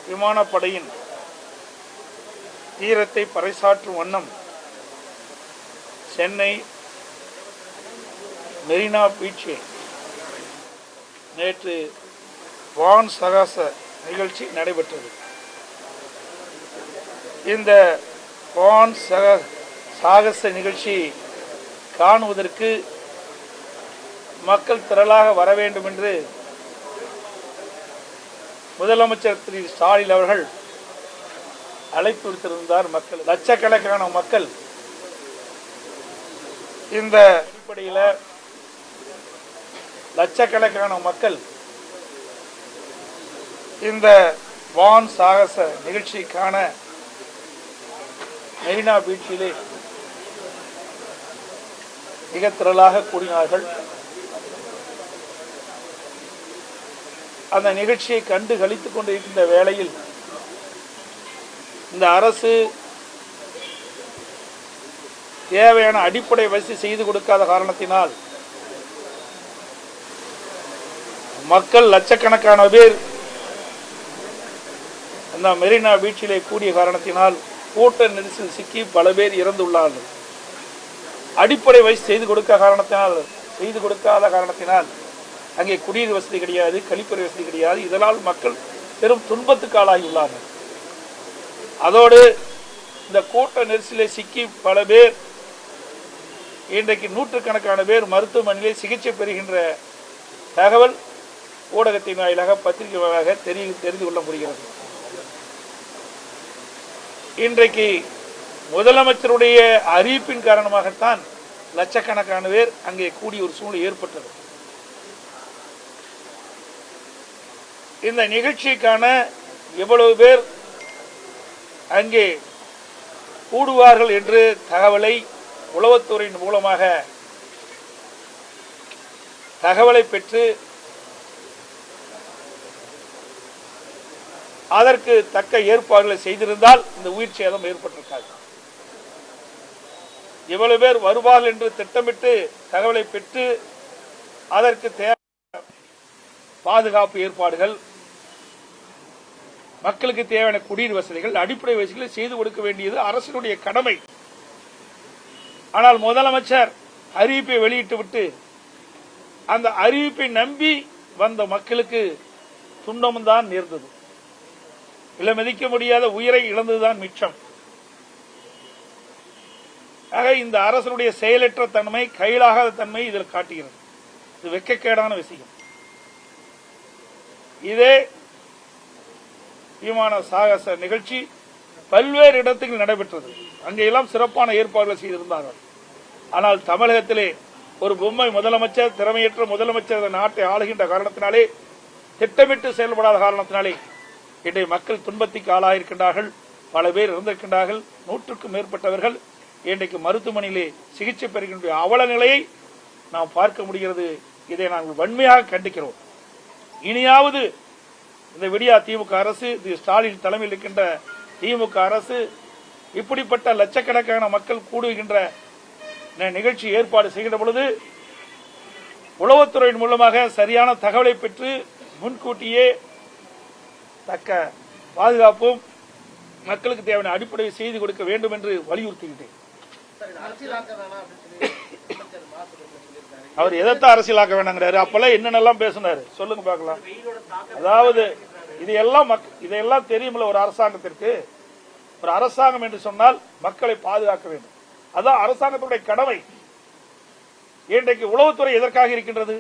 விமானப்படையின் தீரத்தை பறைசாற்றும் வண்ணம் சென்னை மெரினா பீச்சில் நேற்று வான் சாகச நிகழ்ச்சி நடைபெற்றது. இந்த வான் சாகச நிகழ்ச்சி காணுவதற்கு மக்கள் திரளாக வர வேண்டும் என்று முதலமைச்சர் திரு ஸ்டாலின் அவர்கள் அழைப்பு விடுத்திருந்தார். மக்கள் லட்சக்கணக்கான மக்கள் இந்த அடிப்படையில் லட்சக்கணக்கான மக்கள் இந்த வான் சாகச நிகழ்ச்சிக்கான மெரினா பீச்சிலே மிக திரளாக கூடினார்கள். அந்த நிகழ்ச்சியை கண்டு களித்துக் கொண்டிருக்கின்ற வேளையில் இந்த அரசு தேவையான அடிப்படை வசதி செய்து கொடுக்காத காரணத்தினால் மக்கள் லட்சக்கணக்கான பேர் அந்த மெரினா பீச்சிலே கூடிய காரணத்தினால் கூட்ட நெரிசல் சிக்கி பல பேர் இறந்துள்ளார்கள். அடிப்படை வசதி செய்து கொடுக்காத காரணத்தினால் அங்கே குடிநீர் வசதி கிடையாது, கழிப்பறை வசதி கிடையாது. இதனால் மக்கள் பெரும் துன்பத்துக்கு ஆளாகியுள்ளார்கள். அதோடு இந்த கூட்ட நெரிசலை சிக்கி பல பேர் இன்றைக்கு நூற்றுக்கணக்கான பேர் மருத்துவமனையிலே சிகிச்சை பெறுகின்ற தகவல் ஊடகத்தின் வாயிலாக பத்திரிகை வாயிலாக தெரிந்து கொள்ள முடிகிறது. இன்றைக்கு முதலமைச்சருடைய அறிவிப்பின் காரணமாகத்தான் லட்சக்கணக்கான பேர் அங்கே கூடிய ஒரு சூழ்நிலை ஏற்பட்டது. இந்த நிகழ்ச்சிக்கான எவ்வளவு பேர் அங்கே கூடுவார்கள் என்று தகவலை உளவுத்துறையின் மூலமாக தகவலை பெற்று அதற்கு தக்க ஏற்பாடுகளை செய்திருந்தால் இந்த உயிர் சேதம் ஏற்பட்டிருக்காது. எவ்வளவு பேர் வருவார்கள் என்று திட்டமிட்டு தகவலை பெற்று அதற்கு தேவையான பாதுகாப்பு ஏற்பாடுகள், மக்களுக்கு தேவையான குடிநீர் வசதிகள், அடிப்படை வசதிகளை செய்து கொடுக்க வேண்டியது அரசினுடைய கடமை. ஆனால் முதலமைச்சர் அறிவிப்பை வெளியிட்டுவிட்டு அந்த அறிவிப்பை நம்பி வந்த மக்களுக்கு துன்பம் தான் நேர்ந்தது. விலை மதிக்க முடியாத உயிரை இழந்ததுதான் மிச்சம். ஆக இந்த அரசனுடைய செயலற்ற தன்மை, கையிலாகாத தன்மை இதில் காட்டுகிறது. இது வெட்கக்கேடான விஷயம். இதே விமான சாகச நிகழ்ச்சி பல்வேறு இடத்தில் நடைபெற்றது. அங்கெல்லாம் சிறப்பான ஏற்பாடுகள் செய்திருந்தார்கள். ஆனால் தமிழகத்திலே ஒரு பொம்மை முதலமைச்சர், திறமையற்ற முதலமைச்சர் நாட்டை ஆளுகின்ற காரணத்தினாலே, திட்டமிட்டு செயல்படாத காரணத்தினாலே இன்றைய மக்கள் துன்பத்திற்கு ஆளாயிருக்கின்றார்கள். பல பேர் இறந்திருக்கின்றார்கள். 100க்கும் மேற்பட்டவர்கள் இன்றைக்கு மருத்துவமனையிலே சிகிச்சை பெறுகின்ற அவல நிலையை நாம் பார்க்க முடிகிறது. இதை நாங்கள் வன்மையாக கண்டிக்கிறோம். இனியாவது இந்த விடியா திமுக அரசு, ஸ்டாலின் தலைமையில் இருக்கின்ற திமுக அரசு இப்படிப்பட்ட லட்சக்கணக்கான மக்கள் கூடுகின்ற நிகழ்ச்சி ஏற்பாடு செய்கின்ற பொழுது உளவுத்துறையின் மூலமாக சரியான தகவலை பெற்று முன்கூட்டியே தக்க பாதுகாப்பும் மக்களுக்கு தேவையான அடிப்படையை செய்து கொடுக்க வேண்டும் என்று வலியுறுத்துகின்றேன். அவர் எதைத்தான் அரசியலாக்க வேண்டாங்கிறாரு? அப்பெல்லாம் என்னென்னலாம் பேசினாரு சொல்லுங்க பார்க்கலாம். அதாவது இதையெல்லாம் தெரியுமில்ல ஒரு அரசாங்கத்திற்கு. ஒரு அரசாங்கம் என்று சொன்னால் மக்களை பாதுகாக்க வேண்டும். அதான் அரசாங்கத்துடைய கடமை. இன்றைக்கு உளவுத்துறை எதற்காக இருக்கின்றது?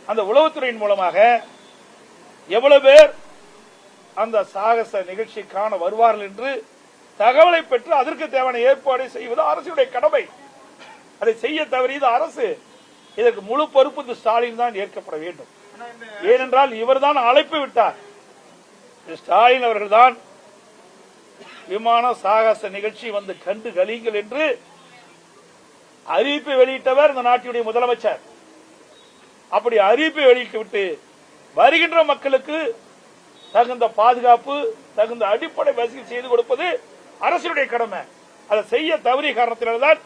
அந்த உளவுத்துறையின் மூலமாக எவ்வளவு பேர் அந்த சாகச நிகழ்ச்சி காண வருவார்கள் என்று தகவலை பெற்று அதற்கு தேவையான ஏற்பாடு செய்வது அரசுடைய கடமை. அதை செய்ய தவறியது அரசு. இதற்கு முழு பொறுப்பு ஸ்டாலின் தான் ஏற்கப்பட வேண்டும். ஏனென்றால் இவர்தான் அழைப்பு விட்டார். ஸ்டாலின் அவர்கள்தான் விமான சாகச நிகழ்ச்சி வந்து கண்டு கலிங்கள் என்று அறிவிப்பை வெளியிட்டவர் இந்த நாட்டினுடைய முதலமைச்சர். அப்படி அறிவிப்பை வெளியிட்டு வருகின்ற மக்களுக்கு தகுந்த பாதுகாப்பு, தகுந்த அடிப்படை வசதி செய்து கொடுப்பது அரசினுடைய கடமை. அதை செய்ய தவறிய காரணத்தினால்தான்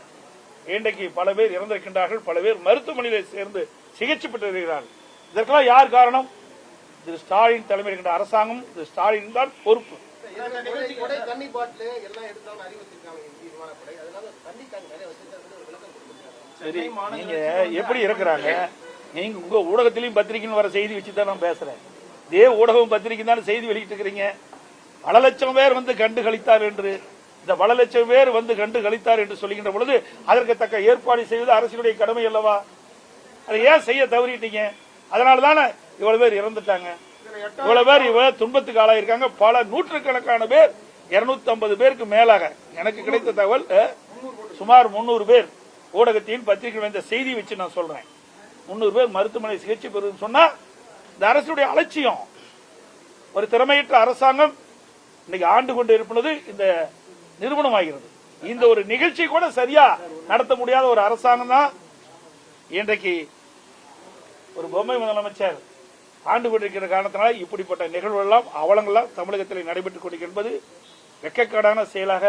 இன்றைக்கு பல பேர் இறந்திருக்கின்றார்கள். பல பேர் மருத்துவமனையில் சேர்ந்து சிகிச்சை பெற்று வருகிறார்கள். இதற்கெல்லாம் யார் காரணம்? திரு ஸ்டாலின் தலைமையில் இருக்கின்ற அரசாங்கம் திரு ஸ்டாலின் தான் பொறுப்பு. சரி, நீங்க எப்படி இருக்கிறாங்க? நீங்க உங்க ஊடகத்திலையும் பத்திரிகைன்னு வர செய்தி வச்சுதான் நான் பேசுறேன். இதே ஊடகம் பத்திரிகை தான் செய்தி வெளியிட்டு இருக்கிறீங்க. பல லட்சம் பேர் வந்து கண்டு கழித்தார் என்று, இந்த பல லட்சம் பேர் வந்து கண்டு கழித்தார் என்று சொல்லுகின்ற பொழுது அதற்கு தக்க ஏற்பாடு செய்வது அரசினுடைய கடமை அல்லவா? அதை ஏன் செய்ய தவறிட்டீங்க? அதனாலதானே இவ்வளவு பேர் இறந்துட்டாங்க, இவ்வளவு பேர் இவ்வளவு துன்பத்துக்கு ஆளாயிருக்காங்க. பல நூற்றுக்கணக்கான பேர், 250 பேருக்கு மேலாக எனக்கு கிடைத்த தகவல் சுமார் 300 பேர் ஊடகத்தின் பத்திரிகை இந்த செய்தி வச்சு நான் சொல்றேன். 300 பேர் மருத்துவமனை சிகிச்சை பெறுதுன்னு சொன்னா இந்த அரசுடைய அலட்சியம். ஒரு திறமையற்ற அரசாங்கம் இன்னைக்கு ஆண்டு கொண்டு இருப்பது இந்த நிறுவனம் ஆகிறது. இந்த ஒரு நிகழ்ச்சி கூட சரியா நடத்த முடியாத ஒரு அரசாங்கம் தான் இன்றைக்கு ஒரு பொம்மை முதலமைச்சர் ஆண்டு கொண்டிருக்கிற காரணத்தினால இப்படிப்பட்ட நிகழ்வுகள் எல்லாம் அவலங்கள்லாம் தமிழகத்தில் நடைபெற்றுக் கொண்டிருக்கிறது. வெட்கக்கேடான செயலாக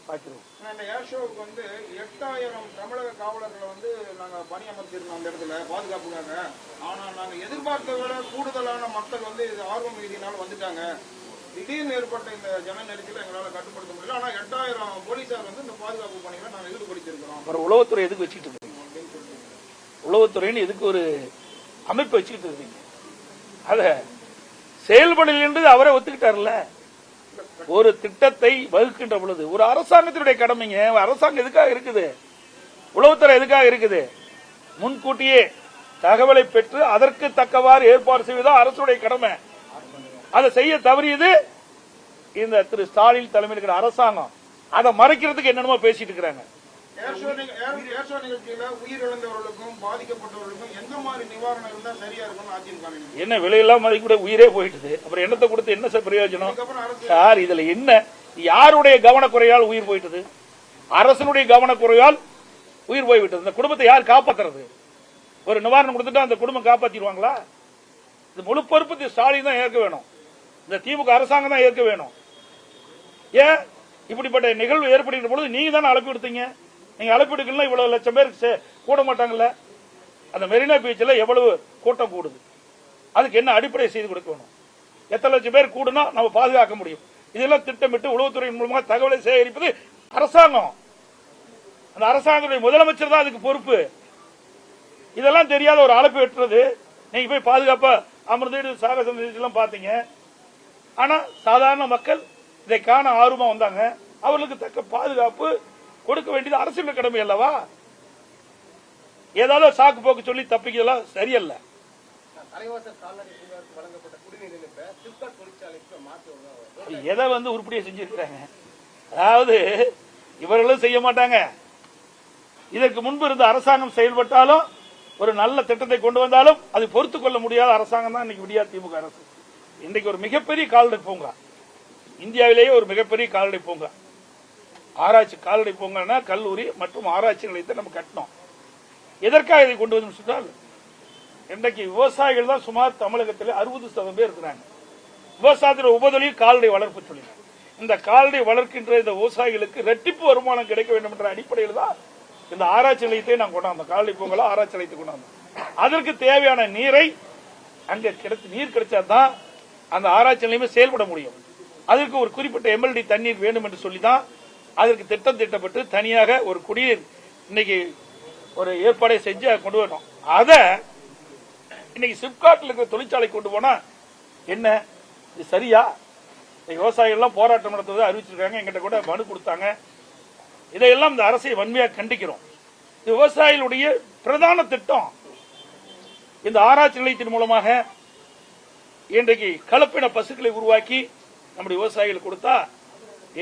பார்க்கிறோம். இந்த ஏர் ஷோவுக்கு வந்து 8000 தமிழக காவலர்களை வந்து நாங்க பணியமர்த்திருக்கோம் அந்த இடத்துல பாதுகாப்புக்காக. ஆனா நாங்க எதிர்பார்த்த விட கூடுதலான மக்கள் வந்து இது ஆர்வம் மீதியினால வந்துட்டாங்க. திடீர்னு ஏற்பட்ட இந்த ஜன நெருக்கடியில் எங்களால கட்டுப்படுத்த முடியல. ஆனா 8000 போலீசார் வந்து இந்த பாதுகாப்பு பணிகளை நாங்க ஈடுபடுத்திருக்கிறோம். ஒரு உளவுத்துறை எதுக்கு வச்சுட்டு இருக்கீங்க? உளவுத்துறைன்னு எதுக்கு ஒரு அமைப்பு வச்சுக்கிட்டு இருக்கீங்க? அத செயல்படல் என்று அவரை ஒத்துக்கிட்டார்ல. ஒரு திட்டத்தை வகுக்கின்ற பொழுது ஒரு அரசாங்கத்தினுடைய கடமைங்க. அரசாங்கம் எதுக்காக இருக்குது? உளவுத்துறை எதுக்காக இருக்குது? முன்கூட்டியே தகவலை பெற்று அதற்கு தக்கவாறு ஏற்பாடு செய்வதுதான் அரசுடைய கடமை. அதை செய்ய தவறியது இந்த திரு ஸ்டாலின் தலைமையில் இருக்கிற அரசாங்கம். அதை மறைக்கிறதுக்கு என்னென்னமோ பேசிட்டு இருக்கிறாங்க. உயிரிழந்தவர்களுக்கும் பாதிக்கப்பட்டவர்களுக்கும் எந்த மாதிரி நிவாரணம் இருந்தா சரியா இருக்கும்? என்ன விலையெல்லாம் மதிக்க கூட உயிரே போயிட்டுது. அப்புறம் என்னத்தை கொடுத்து என்ன பிரயோஜனம் சார்? இதுல என்ன யாருடைய கவனக்குறையால் உயிர் போயிட்டது? அரசனுடைய கவனக்குறையால் உயிர் போய்விட்டது. இந்த குடும்பத்தை யார் காப்பாற்றுறது? ஒரு நிவாரணம் கொடுத்துட்டா அந்த குடும்பம் காப்பாற்றிடுவாங்களா? இந்த முழு பொறுப்பு ஸ்டாலின் தான் ஏற்க வேணும். இந்த திமுக அரசாங்கம் தான் ஏற்க வேணும். ஏன் இப்படிப்பட்ட நிகழ்வு ஏற்படுகின்ற பொழுது நீங்க தானே அழைப்பு எடுத்தீங்க? நீங்க அழைப்பு எடுக்கலாம் இவ்வளவு லட்சம் பேர் கூட மாட்டாங்கல்ல? அந்த மெரினா பீச்சில் எவ்வளவு கூட்டம் கூடுது? அதுக்கு என்ன அடிப்படை செய்து கொடுக்க வேணும்? எத்தனை லட்சம் பேர் கூடுனா நம்ம பாதுகாக்க முடியும்? இதெல்லாம் திட்டமிட்டு உளவுத்துறையின் மூலமாக தகவலை சேகரிப்பது அரசாங்கம். அந்த அரசாங்கத்துடைய முதலமைச்சர் தான் அதுக்கு பொறுப்பு. இதெல்லாம் தெரியாத ஒரு அழைப்பு வெட்டுறது. நீங்க போய் பாதுகாப்பா அமர்ந்து சாகச நிகழ்ச்சியெல்லாம் பாத்தீங்க. ஆனா சாதாரண மக்கள் இதை காண ஆர்வமா வந்தாங்க. அவர்களுக்கு தக்க பாதுகாப்பு கொடுக்க வேண்டியது அரசியல் கடமை அல்லவா? ஏதாவது சாக்கு போக்கு சொல்லி தப்பிக்கலாம் சரியல்ல. எதை வந்து உருப்படியா செஞ்சிருக்கிறாங்க? அதாவது இவர்களும் செய்ய மாட்டாங்க. இதற்கு முன்பு இருந்த அரசாங்கம் செயல்பட்டாலும் ஒரு நல்ல திட்டத்தை கொண்டு வந்தாலும் அது பொறுத்துக் கொள்ள முடியாத அரசாங்கம் தான் இன்னைக்கு விடியா திமுக அரசு. இன்றைக்கு ஒரு மிகப்பெரிய கால்நடை பூங்கா, இந்தியாவிலேயே ஒரு மிகப்பெரிய கால்நடை பூங்கா, ஆராய்ச்சி கால்நடை பூங்கா கல்லூரி மற்றும் ஆராய்ச்சி நிலையத்தை நம்ம கட்டணும். எதற்காக இதை கொண்டு வந்து சொன்னால் இன்றைக்கு விவசாயிகள் தான் சுமார் தமிழகத்தில் 60% பேர் இருக்கிறாங்க. விவசாயத்தில் உபதொழில் கால்நடை வளர்ப்பு தொழில். இந்த கால்நடை வளர்க்கின்ற இந்த விவசாயிகளுக்கு இரட்டிப்பு வருமானம் கிடைக்க வேண்டும் என்ற அடிப்படையில் தான் இந்த ஆராய்ச்சி நிலையத்தை நான் கொண்டாந்தோம். கால்நடை பூங்கா ஆராய்ச்சி நிலையத்தை கொண்டாந்தோம். அதற்கு தேவையான நீரை அங்க நீர் கிடைச்சாதான் அந்த ஆராய்ச்சி நிலையமே செயல்பட முடியும். அதற்கு ஒரு குறிப்பிட்ட MLD தண்ணீர் வேண்டும் என்று சொல்லிதான் அதற்கு திட்டம் திட்டப்பட்டு தனியாக ஒரு குடிநீர் இன்னைக்கு ஒரு ஏற்பாடை செஞ்சு கொண்டு வரணும். அத இன்னைக்கு சிப்காட்ல இருக்கிற தொழிற்சாலை கொண்டு போனா என்ன இது சரியா? விவசாயிகள் எல்லாம் போராட்டம் நடத்துவதை அறிவிச்சிருக்காங்க. எங்கிட்ட கூட மனு கொடுத்தாங்க. இதையெல்லாம் இந்த அரசை வன்மையாக கண்டிக்கிறோம். இது விவசாயிகளுடைய பிரதான திட்டம். இந்த ஆராய்ச்சி நிலையத்தின் மூலமாக இன்றைக்கு கலப்பின பசுக்களை உருவாக்கி நம்முடைய விவசாயிகள் கொடுத்தா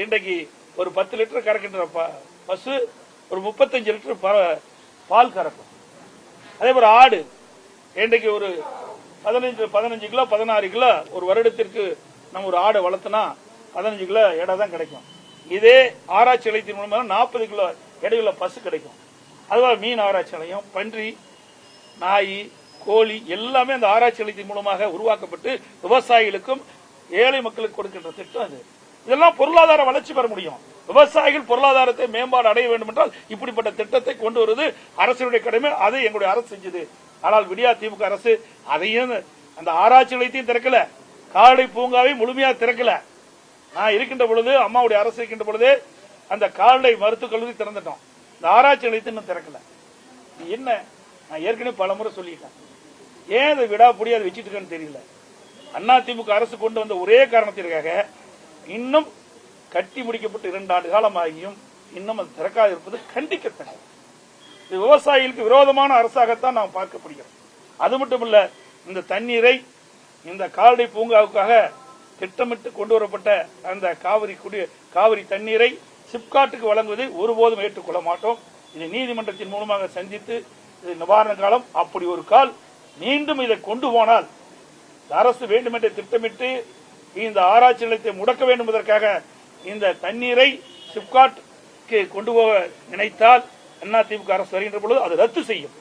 இன்றைக்கு ஒரு 10 லிட்டர் கறக்கின்ற பசு ஒரு 35 லிட்டர் பால் கறக்கும். அதே போல ஆடு இன்றைக்கு ஒரு 15 கிலோ 16 கிலோ ஒரு வருடத்திற்கு நம்ம ஒரு ஆடை வளர்த்தனா 15 கிலோ எடை தான் கிடைக்கும். இதே ஆராய்ச்சி நிலையத்தின் மூலமாக 40 கிலோ எடையுள்ள பசு கிடைக்கும். அதுபோல மீன் ஆராய்ச்சி நிலையம், பன்றி, நாய், கோழி எல்லாமே அந்த ஆராய்ச்சி நிலையத்தின் மூலமாக உருவாக்கப்பட்டு விவசாயிகளுக்கும் ஏழை மக்களுக்கு கொடுக்கின்ற திட்டம் அது. இதெல்லாம் பொருளாதார வளர்ச்சி பெற முடியும். விவசாயிகள் பொருளாதாரத்தை மேம்பாடு அடைய வேண்டும் என்றால் இப்படிப்பட்ட திட்டத்தை கொண்டு வருவது அரசுடைய கடமை. அதை எங்களுடைய அரசு செஞ்சது. ஆனால் விடியா திமுக அரசு அதையும் அந்த ஆராய்ச்சி நிலையத்தையும் திறக்கல, கால்நடை பூங்காவை முழுமையா திறக்கல. நான் இருக்கின்ற பொழுது, அம்மாவுடைய அரசு இருக்கின்ற பொழுது அந்த கால்நடை மருத்துவக் கல்லூரி திறந்துட்டோம். இந்த ஆராய்ச்சி நிலையத்தை இன்னும் திறக்கல. என்ன, நான் ஏற்கனவே பல முறை சொல்லிட்டேன். ஏன் அதை விடாப்படி அதை வச்சுட்டு இருக்கேன்னு தெரியல. அதிமுக அரசு கொண்டு வந்த ஒரே காரணத்திற்காக இன்னும் கட்டி முடிக்கப்பட்டு 2 ஆண்டு காலமாகியும் இன்னும் அது திறக்காது இருப்பது கண்டிக்கத்தக்கது. இது விவசாயிகளுக்கு விரோதமான அரசாகத்தான் நாம் பார்க்கப்படுகிறோம். அது மட்டுமல்ல, இந்த தண்ணீரை இந்த கால்நடை பூங்காவுக்காக திட்டமிட்டு கொண்டு வரப்பட்ட அந்த காவிரி தண்ணீரை சிப்காட்டுக்கு வழங்குவதை ஒருபோதும் ஏற்றுக்கொள்ள மாட்டோம். இதை நீதிமன்றத்தின் மூலமாக சந்தித்து இது நிவாரண காலம், அப்படி ஒரு கால் மீண்டும் இதை கொண்டு போனால் அரசு வேண்டுமென்றே திட்டமிட்டு இந்த ஆராய்ச்சி நிலையத்தை முடக்க வேண்டும் என்பதற்காக இந்த தண்ணீரை சிப்காட்டுக்கு கொண்டு போக நினைத்தால் அதிமுக அரசு வருகின்ற பொழுது அது ரத்து செய்யும்.